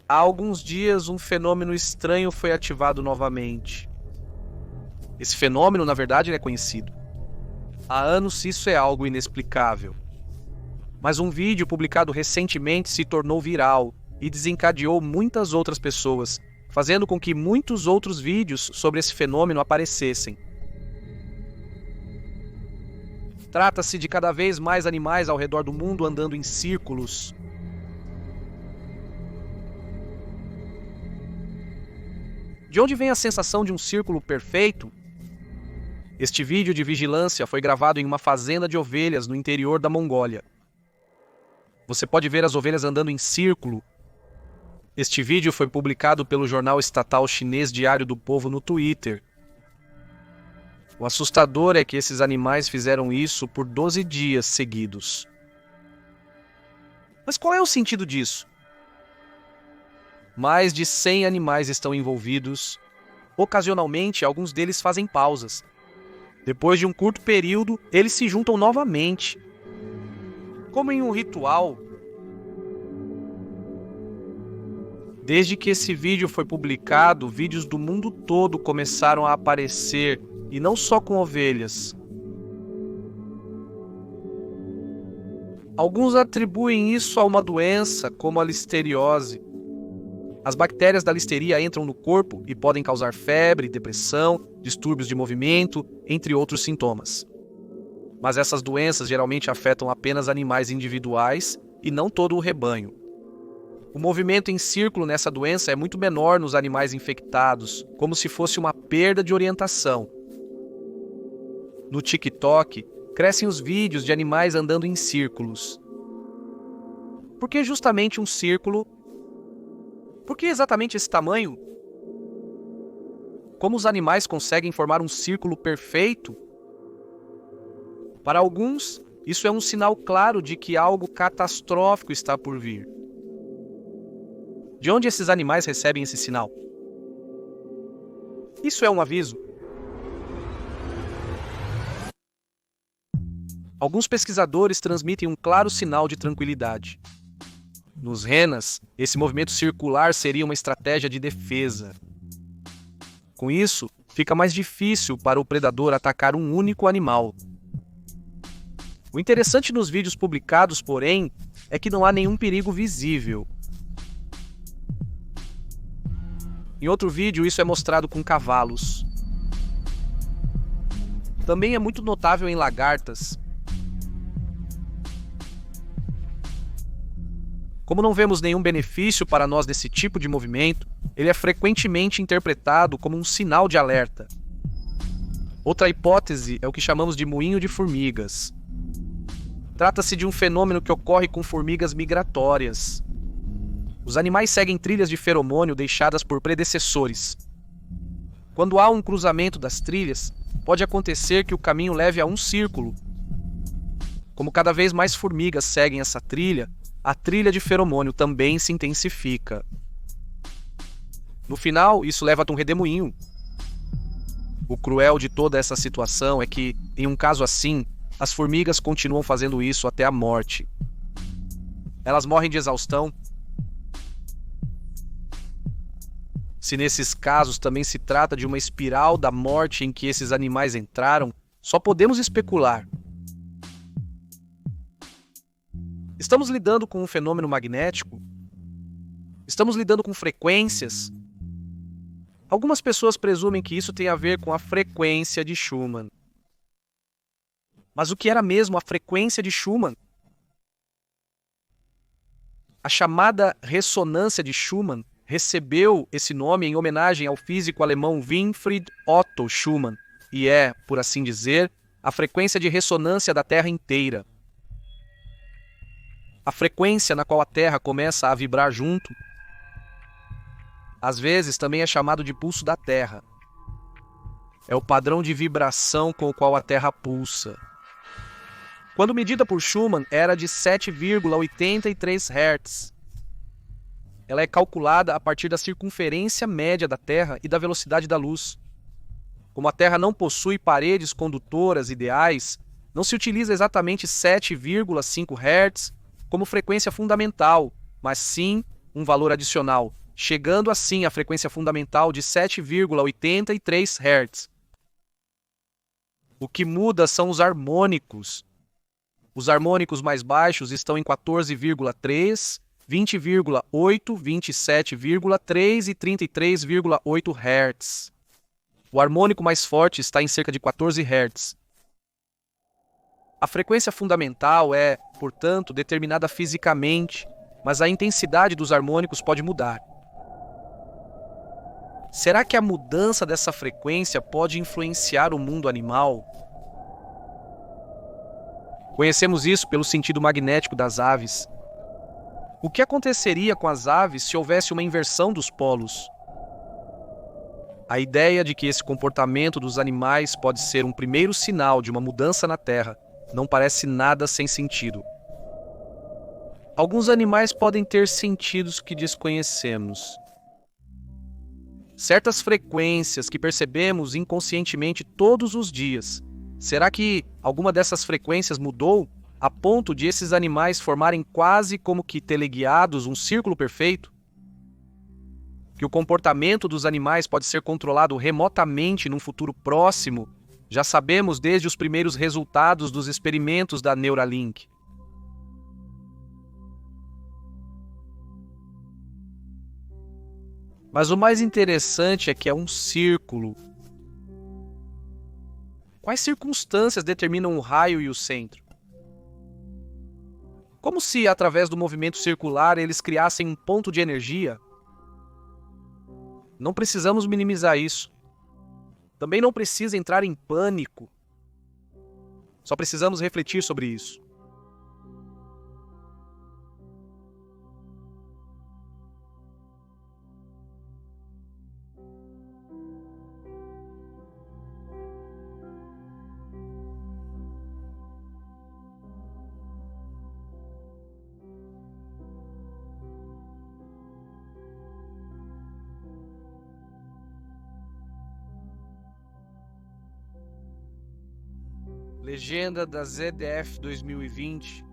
Há alguns dias, um fenômeno estranho foi ativado novamente. Esse fenômeno, na verdade, é conhecido. Há anos isso é algo inexplicável. Mas um vídeo publicado recentemente se tornou viral e desencadeou muitas outras pessoas, fazendo com que muitos outros vídeos sobre esse fenômeno aparecessem. Trata-se de cada vez mais animais ao redor do mundo andando em círculos. De onde vem a sensação de um círculo perfeito? Este vídeo de vigilância foi gravado em uma fazenda de ovelhas no interior da Mongólia. Você pode ver as ovelhas andando em círculo. Este vídeo foi publicado pelo jornal estatal chinês Diário do Povo no Twitter. O assustador é que esses animais fizeram isso por 12 dias seguidos. Mas qual é o sentido disso? Mais de 100 animais estão envolvidos. Ocasionalmente, alguns deles fazem pausas. Depois de um curto período, eles se juntam novamente. Como em um ritual. Desde que esse vídeo foi publicado, vídeos do mundo todo começaram a aparecer, e não só com ovelhas. Alguns atribuem isso a uma doença, como a listeriose. As bactérias da listeria entram no corpo e podem causar febre, depressão, distúrbios de movimento, entre outros sintomas. Mas essas doenças geralmente afetam apenas animais individuais e não todo o rebanho. O movimento em círculo nessa doença é muito menor nos animais infectados, como se fosse uma perda de orientação. No TikTok, crescem os vídeos de animais andando em círculos. Por que justamente um círculo? Por que exatamente esse tamanho? Como os animais conseguem formar um círculo perfeito? Para alguns, isso é um sinal claro de que algo catastrófico está por vir. De onde esses animais recebem esse sinal? Isso é um aviso. Alguns pesquisadores transmitem um claro sinal de tranquilidade. Nos renas, esse movimento circular seria uma estratégia de defesa. Com isso, fica mais difícil para o predador atacar um único animal. O interessante nos vídeos publicados, porém, é que não há nenhum perigo visível. Em outro vídeo, isso é mostrado com cavalos. Também é muito notável em lagartas. Como não vemos nenhum benefício para nós desse tipo de movimento, ele é frequentemente interpretado como um sinal de alerta. Outra hipótese é o que chamamos de moinho de formigas. Trata-se de um fenômeno que ocorre com formigas migratórias. Os animais seguem trilhas de feromônio deixadas por predecessores. Quando há um cruzamento das trilhas, pode acontecer que o caminho leve a um círculo. Como cada vez mais formigas seguem essa trilha, a trilha de feromônio também se intensifica. No final, isso leva a um redemoinho. O cruel de toda essa situação é que, em um caso assim, as formigas continuam fazendo isso até a morte. Elas morrem de exaustão. Se nesses casos também se trata de uma espiral da morte em que esses animais entraram, só podemos especular. Estamos lidando com um fenômeno magnético? Estamos lidando com frequências? Algumas pessoas presumem que isso tem a ver com a frequência de Schumann. Mas o que era mesmo a frequência de Schumann? A chamada ressonância de Schumann recebeu esse nome em homenagem ao físico alemão Winfried Otto Schumann e é, por assim dizer, a frequência de ressonância da Terra inteira. A frequência na qual a Terra começa a vibrar junto. Às vezes também é chamado de pulso da Terra. É o padrão de vibração com o qual a Terra pulsa. Quando medida por Schumann, era de 7,83 Hz. Ela é calculada a partir da circunferência média da Terra e da velocidade da luz. Como a Terra não possui paredes condutoras ideais, não se utiliza exatamente 7,5 Hz como frequência fundamental, mas sim um valor adicional, chegando assim à frequência fundamental de 7,83 Hz. O que muda são os harmônicos. Os harmônicos mais baixos estão em 14,3, 20,8, 27,3 e 33,8 Hz. O harmônico mais forte está em cerca de 14 Hz. A frequência fundamental é, portanto, determinada fisicamente, mas a intensidade dos harmônicos pode mudar. Será que a mudança dessa frequência pode influenciar o mundo animal? Conhecemos isso pelo sentido magnético das aves. O que aconteceria com as aves se houvesse uma inversão dos polos? A ideia de que esse comportamento dos animais pode ser um primeiro sinal de uma mudança na Terra não parece nada sem sentido. Alguns animais podem ter sentidos que desconhecemos. Certas frequências que percebemos inconscientemente todos os dias. Será que alguma dessas frequências mudou a ponto de esses animais formarem quase como que teleguiados um círculo perfeito? Que o comportamento dos animais pode ser controlado remotamente num futuro próximo, já sabemos desde os primeiros resultados dos experimentos da Neuralink. Mas o mais interessante é que é um círculo. Quais circunstâncias determinam o raio e o centro? Como se, através do movimento circular, eles criassem um ponto de energia? Não precisamos minimizar isso. Também não precisa entrar em pânico. Só precisamos refletir sobre isso. Legenda da ZDF 2020.